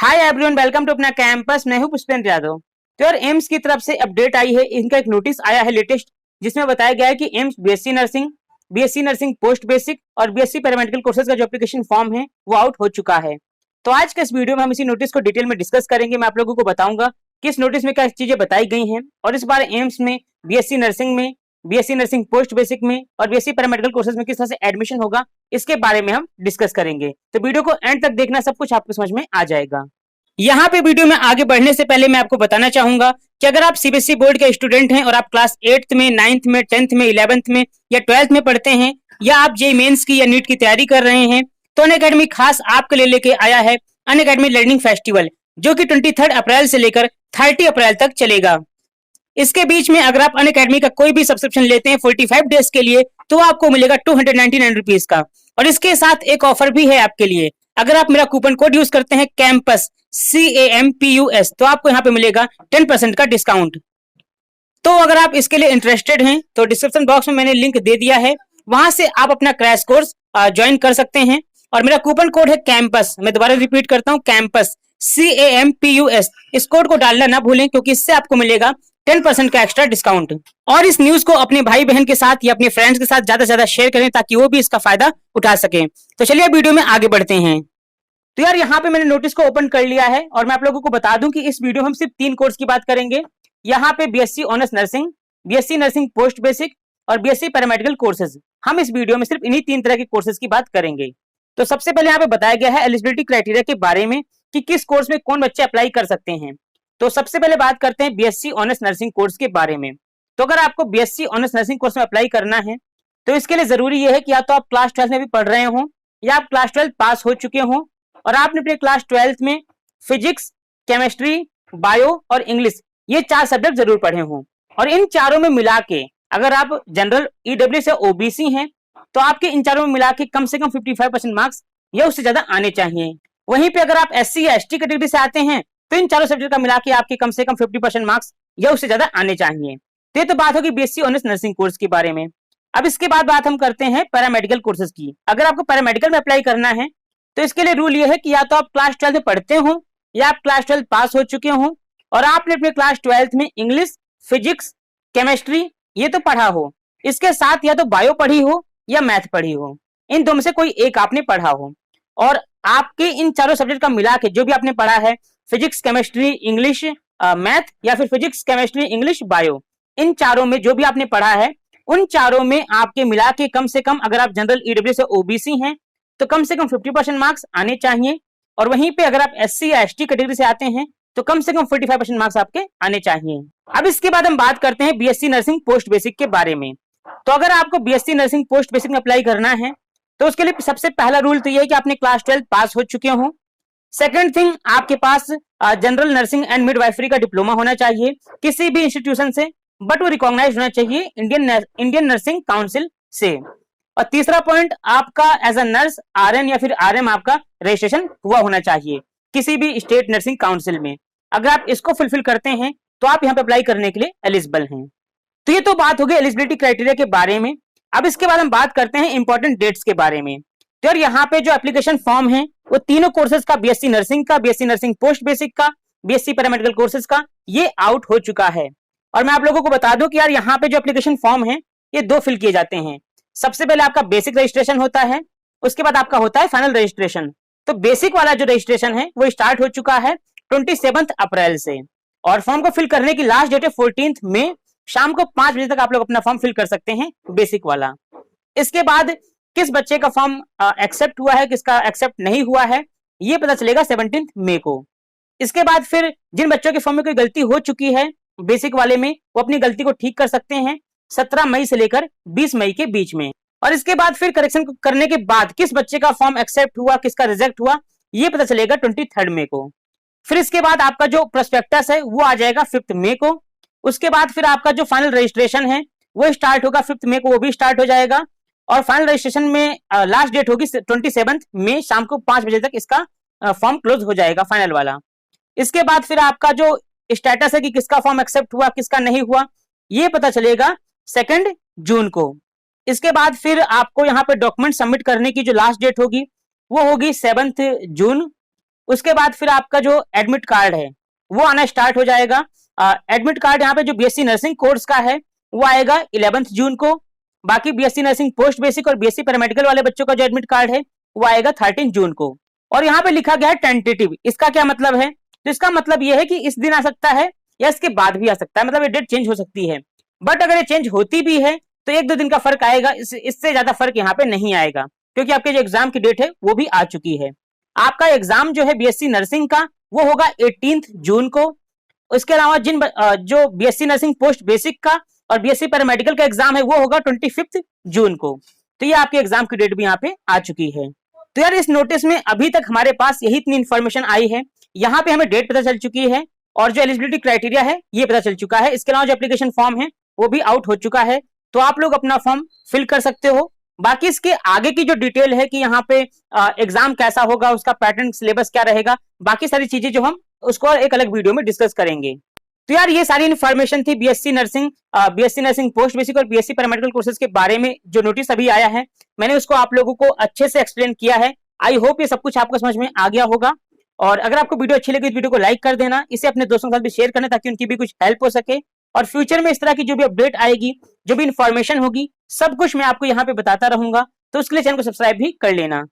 Hi everyone, welcome to अपना campus. मैं हूं पुष्पेंद्र यादव। तो यार एम्स की तरफ से अपडेट आई है, इनका एक नोटिस आया है लेटेस्ट, जिसमें बताया गया है कि AIIMS BSc nursing post basic और बीएससी पैरामेडिकल कोर्सेज का जो एप्लीकेशन फॉर्म है वो आउट हो चुका है। तो आज के इस वीडियो में हम इसी नोटिस को डिटेल में डिस्कस करेंगे। मैं आप लोगों को बताऊंगा कि इस नोटिस में क्या चीजें बताई गई हैं और इस बार एम्स में बीएससी नर्सिंग पोस्ट बेसिक में और बीएससी पैरामेडिकल कोर्सेज में किस तरह से एडमिशन होगा, इसके बारे में हम डिस्कस करेंगे। तो वीडियो को एंड तक देखना, सब कुछ आपको समझ में आ जाएगा। यहाँ पे वीडियो में आगे बढ़ने से पहले मैं आपको बताना चाहूंगा कि अगर आप सीबीएसई बोर्ड के स्टूडेंट हैं और आप क्लास 8th में, 9th में, 10th में, 11th में या 12th में पढ़ते हैं या आप जेईई मेंस की या नीट की तैयारी कर रहे हैं, तो अनअकैडमी खास आपके लिए लेके आया है अनअकैडमी लर्निंग फेस्टिवल, जो कि 23 अप्रैल से लेकर 30 अप्रैल तक चलेगा। इसके बीच में अगर आप अनअकैडमी का कोई भी सब्सक्रिप्शन लेते हैं 45 डेज के लिए, तो आपको मिलेगा 299 रुपीज का। और इसके साथ एक ऑफर भी है आपके लिए। अगर आप मेरा कूपन कोड यूज करते हैं कैंपस CAMPUS, तो आपको यहाँ पे मिलेगा 10% का डिस्काउंट। तो अगर आप इसके लिए इंटरेस्टेड हैं तो डिस्क्रिप्शन बॉक्स में मैंने लिंक दे दिया है, वहां से आप अपना क्रैश कोर्स ज्वाइन कर सकते हैं। और मेरा कूपन कोड है कैंपस, मैं दोबारा रिपीट करता हूँ, कैंपस CAMPUS। इस कोड को डालना ना भूलें, क्योंकि इससे आपको मिलेगा 10% का एक्स्ट्रा डिस्काउंट। और इस न्यूज को अपने भाई बहन के साथ या अपने फ्रेंड्स के साथ ज्यादा से ज्यादा शेयर करें, ताकि वो भी इसका फायदा उठा सके। तो चलिए वीडियो में आगे बढ़ते हैं। तो यार यहाँ पे मैंने नोटिस को ओपन कर लिया है और मैं आप लोगों को बता दूं कि इस वीडियो में हम सिर्फ 3 कोर्स की बात करेंगे। यहाँ पे BSc honours nursing, BSc nursing post basic और बीएससी पैरामेडिकल कोर्सेज, हम इस वीडियो में सिर्फ इन्हीं 3 तरह के कोर्सेज की बात करेंगे। तो सबसे पहले यहाँ पे बताया गया है एलिजिबिलिटी क्राइटेरिया के बारे में कि किस कोर्स में कौन बच्चे अप्लाई कर सकते हैं। तो सबसे पहले बात करते हैं बीएससी ऑनर्स नर्सिंग कोर्स के बारे में। तो अगर आपको बीएससी ऑनर्स नर्सिंग कोर्स में अप्लाई करना है, तो इसके लिए जरूरी यह है कि या तो आप क्लास 12 में भी पढ़ रहे हो या आप क्लास 12 पास हो चुके हो और आपने अपने क्लास 12 में फिजिक्स, केमिस्ट्री, बायो और इंग्लिश, ये 4 सब्जेक्ट जरूर पढ़े हों। और इन चारों में मिला के अगर आप जनरल, ईडब्ल्यू से ओबीसी हैं, तो आपके इन चारों में मिला के कम से कम 55% मार्क्स या उससे ज्यादा आने चाहिए। वहीं पे अगर आप एससी या एसटी कैटेगरी से आते हैं, तो इन चारों सब्जेक्ट का मिला के आपके कम से कम 50% मार्क्स या उससे ज्यादा आने चाहिए। तो ये तो बात होगी बीएससी ऑनर्स नर्सिंग कोर्स के बारे में। अब इसके बाद बात हम करते हैं पैरामेडिकल कोर्सेज की। अगर आपको पैरामेडिकल में अप्लाई करना है, तो इसके लिए रूल ये है कि या तो आप क्लास 12 में पढ़ते हो या आप क्लास 12 पास हो चुके हो और आपने अपने क्लास 12 में इंग्लिश, फिजिक्स, केमिस्ट्री ये तो पढ़ा हो, इसके साथ या तो बायो पढ़ी हो या मैथ पढ़ी हो, इन दो में से कोई एक आपने पढ़ा हो। और आपके इन चारों सब्जेक्ट का मिला के जो भी आपने पढ़ा है, फिजिक्स, केमिस्ट्री, इंग्लिश, मैथ या फिर फिजिक्स, केमिस्ट्री, इंग्लिश, बायो, इन चारों में जो भी आपने पढ़ा है, उन चारों में आपके मिला के कम से कम, अगर आप जनरल, ईडब्ल्यू से ओबीसी हैं, तो कम से कम 50% मार्क्स आने चाहिए। और वहीं पे अगर आप एससी या एसटी कैटेगरी से आते हैं, तो कम से कम 45% मार्क्स आपके आने चाहिए। अब इसके बाद हम बात करते हैं बीएससी नर्सिंग पोस्ट बेसिक के बारे में। तो अगर आपको बीएससी नर्सिंग पोस्ट बेसिक में अप्लाई करना है, तो उसके लिए सबसे पहला रूल तो यह है कि आपने क्लास 12 पास हो चुके हो। सेकंड थिंग, आपके पास जनरल नर्सिंग एंड मिडवाइफरी का डिप्लोमा होना चाहिए किसी भी इंस्टीट्यूशन से, बट वो रिकॉग्नाइज होना चाहिए इंडियन नर्सिंग काउंसिल से। और तीसरा पॉइंट, आपका एज अ नर्स, आरएन या फिर आरएम आपका रजिस्ट्रेशन हुआ होना चाहिए किसी भी स्टेट नर्सिंग काउंसिल में। अगर आप इसको फुलफिल करते हैं, तो आप यहाँ पे अप्लाई करने के लिए एलिजिबल हैं। तो ये तो बात हो गई एलिजिबिलिटी क्राइटेरिया के बारे में। अब इसके बाद हम बात करते हैं इंपॉर्टेंट डेट्स के बारे में। तो यार यहाँ पे जो एप्लीकेशन फॉर्म है, वो तीनों कोर्सेज का, बीएससी नर्सिंग का, बीएससी नर्सिंग पोस्ट बेसिक का, बीएससी पैरामेडिकल कोर्सेज का, ये आउट हो चुका है। और मैं आप लोगों को बता दूं कि यार यहाँ पे जो एप्लीकेशन फॉर्म है, ये 2 फिल किए जाते हैं। सबसे पहले आपका बेसिक रजिस्ट्रेशन होता है, उसके बाद आपका होता है फाइनल रजिस्ट्रेशन। तो बेसिक वाला जो रजिस्ट्रेशन है वो स्टार्ट हो चुका है 27 अप्रैल से, और फॉर्म को फिल करने की लास्ट डेट है 14 मई, शाम को 5 बजे तक आप लोग अपना फॉर्म फिल कर सकते हैं, बेसिक वाला। इसके बाद किस बच्चे का फॉर्म एक्सेप्ट हुआ है, किसका एक्सेप्ट नहीं हुआ है, ये पता चलेगा 17 मई को। इसके बाद फिर जिन बच्चों के फॉर्म में कोई गलती हो चुकी है बेसिक वाले में, वो अपनी गलती को ठीक कर सकते हैं 17 मई से लेकर 20 मई के बीच में। और इसके बाद फिर करेक्शन करने के बाद किस बच्चे का फॉर्म एक्सेप्ट हुआ, किसका रिजेक्ट हुआ, ये पता चलेगा 23 मई को। फिर इसके बाद आपका जो प्रोस्पेक्टस है वो आ जाएगा 5 मई को। उसके बाद फिर आपका जो फाइनल रजिस्ट्रेशन है वो स्टार्ट होगा 5 मई को, वो भी स्टार्ट हो जाएगा। और फाइनल रजिस्ट्रेशन में लास्ट डेट होगी 27 मई, शाम को 5 बजे तक इसका फॉर्म क्लोज हो जाएगा, फाइनल वाला। इसके बाद फिर आपका जो स्टेटस है कि किसका फॉर्म एक्सेप्ट हुआ, किसका नहीं हुआ, ये पता चलेगा 2 जून को। इसके बाद फिर आपको यहाँ पे डॉक्यूमेंट सबमिट करने की जो लास्ट डेट होगी वो होगी 7 जून। उसके बाद फिर आपका जो एडमिट कार्ड है वो आना स्टार्ट हो जाएगा। एडमिट कार्ड यहाँ पे जो बीएससी नर्सिंग कोर्स का है वो आएगा 11 जून को। बाकी बीएससी नर्सिंग पोस्ट बेसिक और बीएससी पैरामेडिकल वाले बच्चों का जो एडमिट कार्ड है वो आएगा 13 जून को। और यहाँ पे लिखा गया है टेंटेटिव। इसका क्या मतलब है? तो इसका मतलब यह है कि इस दिन आ सकता है या इसके बाद भी आ सकता है, मतलब ये डेट चेंज हो सकती है। बट अगर ये चेंज होती भी है तो 1-2 दिन का फर्क आएगा, इससे ज्यादा फर्क यहाँ पे नहीं आएगा, क्योंकि आपके जो एग्जाम की डेट है वो भी आ चुकी है। आपका एग्जाम जो है बीएससी नर्सिंग का वो होगा 18 जून को। उसके अलावा जो बीएससी नर्सिंग पोस्ट बेसिक का और बीएससी पैरामेडिकल का एग्जाम है वो होगा 25 जून को। तो ये आपके एग्जाम की डेट भी यहाँ पे आ चुकी है। तो यार इस नोटिस में अभी तक हमारे पास यही इतनी इन्फॉर्मेशन आई है। यहाँ पे हमें डेट पता चल चुकी है और जो एलिजिबिलिटी क्राइटेरिया है ये पता चल चुका है। इसके अलावा जो एप्लीकेशन फॉर्म है वो भी आउट हो चुका है, तो आप लोग अपना फॉर्म फिल कर सकते हो। बाकी इसके आगे की जो डिटेल है कि यहाँ पे एग्जाम कैसा होगा, उसका पैटर्न सिलेबस क्या रहेगा, बाकी सारी चीजें जो हम उसको एक अलग वीडियो में डिस्कस करेंगे। तो यार ये सारी इन्फॉर्मेशन थी बीएससी नर्सिंग पोस्ट बेसिक और बीएससी पैरामेडिकल कोर्सेज के बारे में। जो नोटिस अभी आया है मैंने उसको आप लोगों को अच्छे से एक्सप्लेन किया है। आई होप ये सब कुछ आपको समझ में आ गया होगा। और अगर आपको वीडियो अच्छी लगी तो वीडियो को लाइक कर देना, इसे अपने दोस्तों के साथ भी शेयर करना ताकि उनकी भी कुछ हेल्प हो सके। और फ्यूचर में इस तरह की जो भी अपडेट आएगी, जो भी इन्फॉर्मेशन होगी, सब कुछ मैं आपको यहाँ पे बताता रहूंगा। तो उसके लिए चैनल को सब्सक्राइब भी कर लेना।